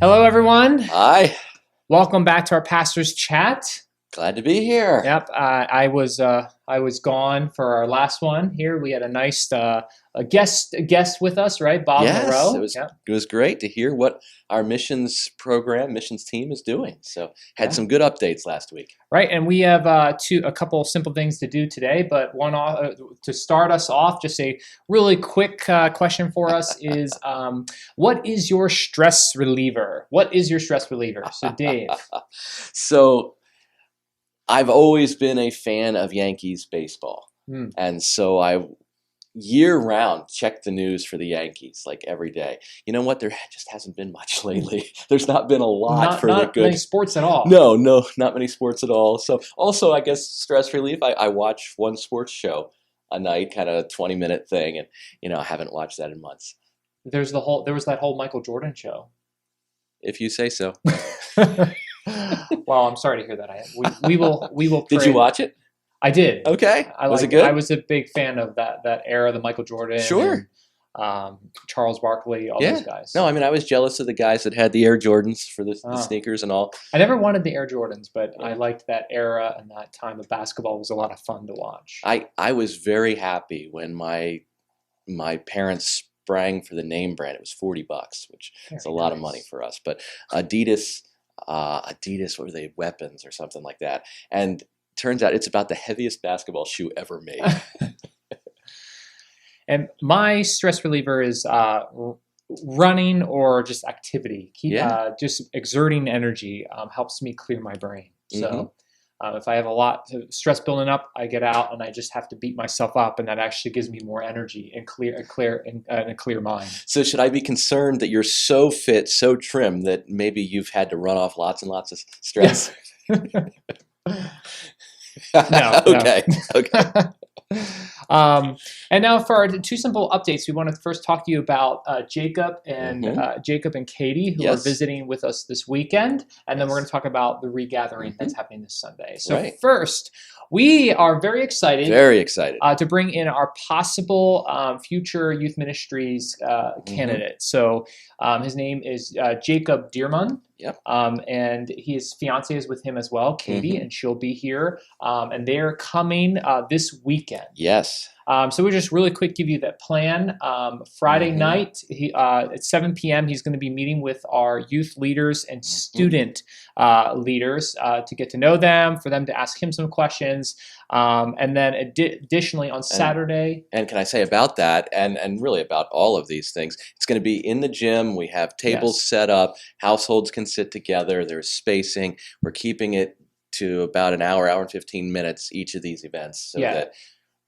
Hello, everyone. Hi, Welcome back to our pastor's chat. glad to be here. Yep, I was gone for our last one. Here we had a nice a guest with us, right? Bob Yes, Moreau. Yep. it was great to hear what our missions team is doing. So had Yeah. some good updates last week. Right, and we have a couple simple things to do today. But to start us off, just a really quick question for us is, what is your stress reliever? What is your stress reliever? So, Dave. So I've always been a fan of Yankees baseball, Hmm. and so I year round check the news for the Yankees like every day. You know what? There just hasn't been much lately. There's not been a lot Not for the not good. many sports at all. No, not many sports at all. So also, I guess stress relief. I watch one sports show a night, kind of 20-minute thing, and I haven't watched that in months. There was that whole Michael Jordan show. If you say so. Well, I'm sorry to hear that. We will pray. Did you watch it? I did. Okay. Was it I good? was a big fan of that era, the Michael Jordan, Sure. and, Charles Barkley, all Yeah. those guys. No, I mean I was jealous of the guys that had the Air Jordans for the Oh. sneakers and all. I never wanted the Air Jordans, but Yeah. I liked that era and that time of basketball. It was a lot of fun to watch. I was very happy when my parents sprang for the name brand. It was $40, which is a Very lot of nice. money for us. But Adidas, what were they? Weapons or something like that. And turns out it's about the heaviest basketball shoe ever made. And my stress reliever is running or just activity. Just exerting energy helps me clear my brain. So if I have a lot of stress building up, I get out and I just have to beat myself up, and that actually gives me more energy and a clear mind. So should I be concerned that you're so fit, so trim that maybe you've had to run off lots and lots of stress? No. Okay. And now for our two simple updates, we want to first talk to you about Jacob and Katie, who are Yes. visiting with us this weekend, and then we're Yes. going to talk about the regathering that's happening this Sunday. So Right. first, we are very excited. Very excited. To bring in our possible future youth ministries candidate. So his name is Jacob Dearman. Yep. And his fiance is with him as well, Katie, and she'll be here. And they're coming this weekend. Yes. So we just really quick give you that plan. Friday night at 7 p.m., he's going to be meeting with our youth leaders and student leaders to get to know them, for them to ask him some questions. And then additionally on Saturday. And can I say about that, and really about all of these things, it's going to be in the gym. We have tables set up. Households can sit together. There's spacing. We're keeping it to about an hour and 15 minutes each of these events, so that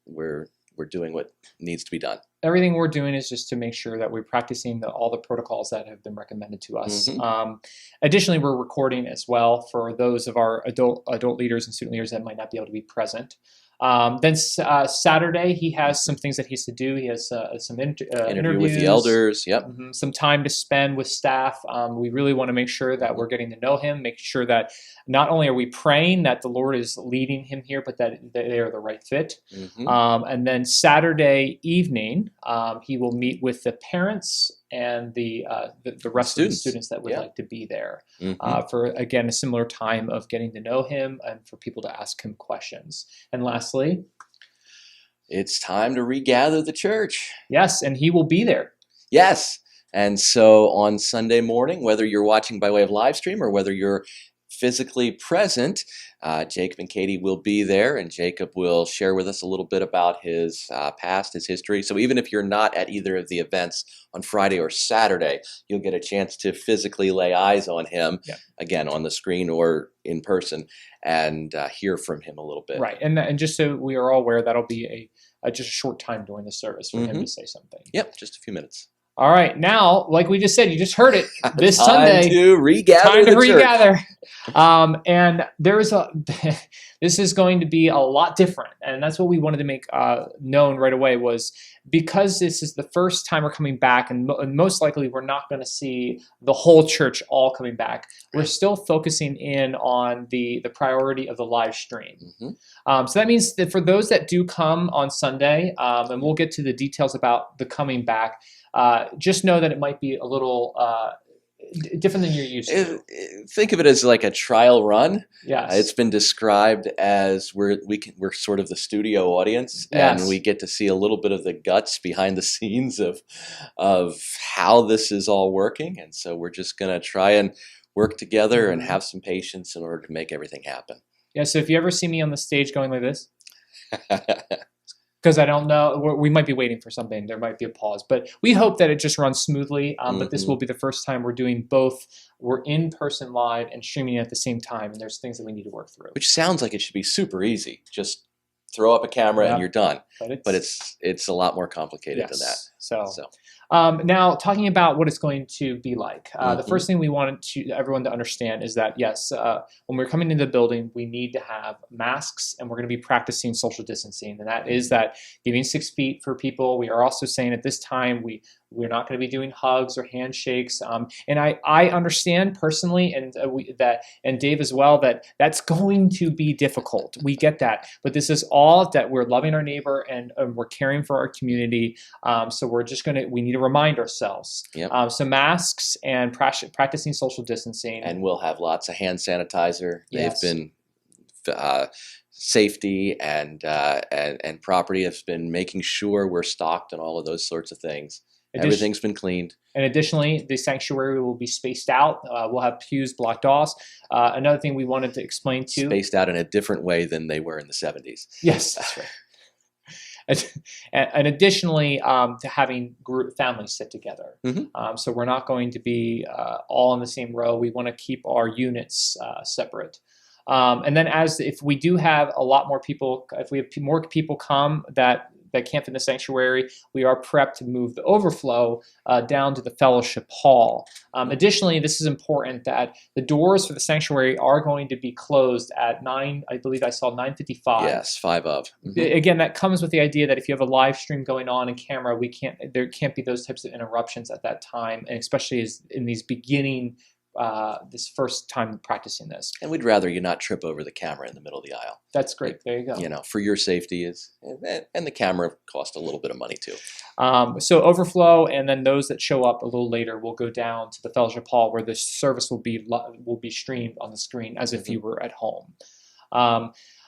we're doing what needs to be done. Everything we're doing is just to make sure that we're practicing all the protocols that have been recommended to us. Additionally, we're recording as well for those of our adult leaders and student leaders that might not be able to be present. Then Saturday, he has some things that he has to do. He has some Interview with the elders. Yep. Some time to spend with staff. We really want to make sure that we're getting to know him, make sure that not only are we praying that the Lord is leading him here, but that they are the right fit. And then Saturday evening, he will meet with the parents and the rest of the students that would like to be there for, again, a similar time of getting to know him and for people to ask him questions. And lastly, it's time to regather the church. Yes, and he will be there. Yes. And so on Sunday morning, whether you're watching by way of live stream or whether you're physically present, Jacob and Katie will be there, and Jacob will share with us a little bit about his past, his history. So even if you're not at either of the events on Friday or Saturday, you'll get a chance to physically lay eyes on him, again, on the screen or in person, and hear from him a little bit. Right, and just so we are all aware, that'll be just a short time during the service for him to say something. Yep, just a few minutes. All right, now, like we just said, you just heard it, this Time Sunday. to regather Time to the church. regather. And this is going to be a lot different. And that's what we wanted to make known right away, was because this is the first time we're coming back, and most likely we're not going to see the whole church all coming back. We're still focusing in on the priority of the live stream. So that means that for those that do come on Sunday, and we'll get to the details about the coming back, just know that it might be a little different than you're used to. Think of it as like a trial run. Yes. It's been described as we're sort of the studio audience, and Yes. we get to see a little bit of the guts behind the scenes of how this is all working. And so we're just going to try and work together and have some patience in order to make everything happen. Yeah. So if you ever see me on the stage going like this, because I don't know, we might be waiting for something. There might be a pause, but we hope that it just runs smoothly. But this will be the first time we're doing both. We're in person live and streaming at the same time, and there's things that we need to work through. Which sounds like it should be super easy. Just throw up a camera and you're done. But it's a lot more complicated than that. So. Now, talking about what it's going to be like, the first thing we wanted everyone to understand is that, yes, when we're coming into the building, we need to have masks, and we're going to be practicing social distancing. And that is that giving 6 feet for people. We are also saying at this time, we're not going to be doing hugs or handshakes. And I understand personally, and and Dave as well, that's going to be difficult. We get that. But this is all that we're loving our neighbor and we're caring for our community. So we need to remind ourselves. Yep. So masks and practicing social distancing. And we'll have lots of hand sanitizer. They've been safety and property has been making sure we're stocked and all of those sorts of things. Everything's been cleaned. And additionally, the sanctuary will be spaced out. We'll have pews blocked off. Another thing we wanted to explain too. Spaced out in a different way than they were in the 70s. Yes, that's right. And additionally, to having families sit together. So we're not going to be all in the same row. We want to keep our units separate. And then if we do have a lot more people, if we have more people come that can't fit in the sanctuary, we are prepped to move the overflow down to the fellowship hall. Additionally, this is important that the doors for the sanctuary are going to be closed at 9, I believe I saw 9:55. Yes, 5 of. Again, that comes with the idea that if you have a live stream going on in camera, there can't be those types of interruptions at that time, and especially as in these beginning this first time practicing this. And we'd rather you not trip over the camera in the middle of the aisle. That's great. There you go. You know, for your safety and the camera cost a little bit of money too. So overflow, and then those that show up a little later will go down to the fellowship hall where the service will be streamed on the screen as if you were at home.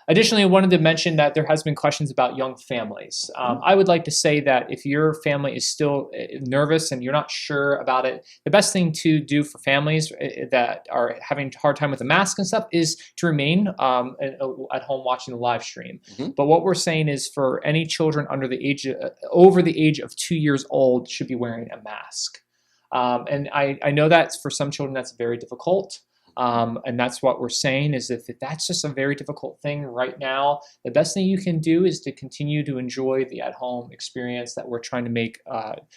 Additionally, I wanted to mention that there has been questions about young families. I would like to say that if your family is still nervous and you're not sure about it, the best thing to do for families that are having a hard time with the mask and stuff is to remain at home watching the live stream. But what we're saying is for any children over the age of 2 years old should be wearing a mask. And I know that for some children that's very difficult. And that's what we're saying is if that's just a very difficult thing right now, the best thing you can do is to continue to enjoy the at-home experience that we're trying to make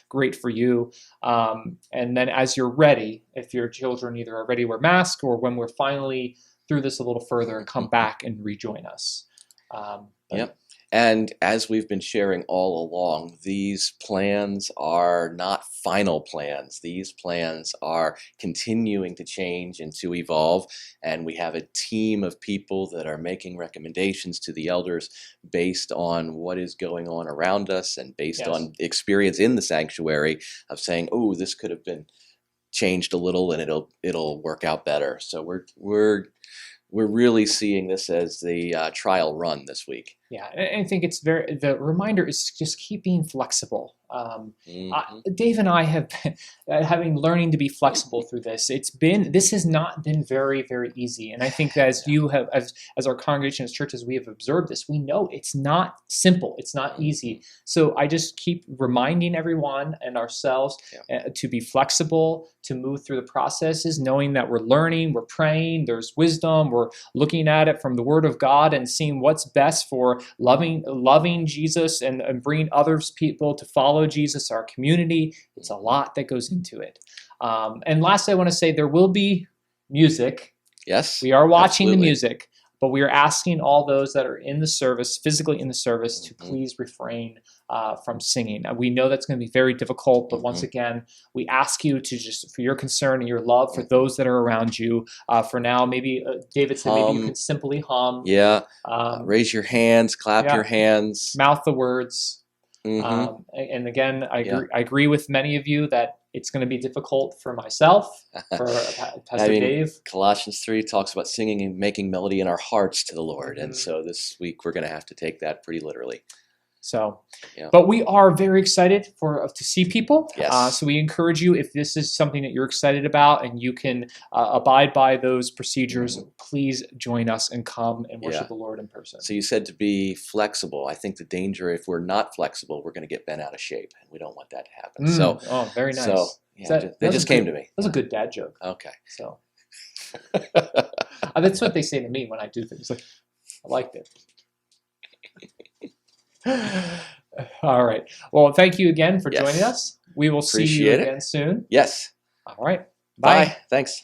great for you. And then as you're ready, if your children either are ready to wear masks or when we're finally through this a little further and come back and rejoin us. Yep. And as we've been sharing all along, these plans are not final plans. These plans are continuing to change and to evolve. And we have a team of people that are making recommendations to the elders based on what is going on around us and based on experience in the sanctuary of saying, oh, this could have been changed a little and it'll work out better. So we're really seeing this as the trial run this week. Yeah, and I think the reminder is just keep being flexible. Dave and I have been learning to be flexible through this. This has not been very, very easy. And I think that as our congregation, as churches, we have observed this. We know it's not simple. It's not easy. So I just keep reminding everyone and ourselves to be flexible, to move through the processes, knowing that we're learning, we're praying, there's wisdom, we're looking at it from the Word of God and seeing what's best for loving Jesus and bringing others people to follow Jesus, our community. It's a lot that goes into it. And lastly, I want to say there will be music. Yes. We are watching the music, but we are asking all those that are in the service, physically in the service, to please refrain from singing. We know that's going to be very difficult, but once again, we ask you to just, for your concern and your love for those that are around you, for now, maybe, David said maybe you can simply hum. Yeah. Raise your hands, clap your hands. Mouth the words. And again, I agree with many of you that it's going to be difficult for myself, for Pastor Dave. Colossians 3 talks about singing and making melody in our hearts to the Lord. And so this week we're going to have to take that pretty literally. So, but we are very excited to see people. Yes. So we encourage you, if this is something that you're excited about and you can abide by those procedures, please join us and come and worship the Lord in person. So you said to be flexible. I think the danger, if we're not flexible, we're going to get bent out of shape, and we don't want that to happen. Very nice. So they just came to me. That was a good dad joke. Okay. So that's what they say to me when I do things. Like, I liked it. All right. Well, thank you again for joining us. We will see you again soon. Yes. All right. Bye. Thanks.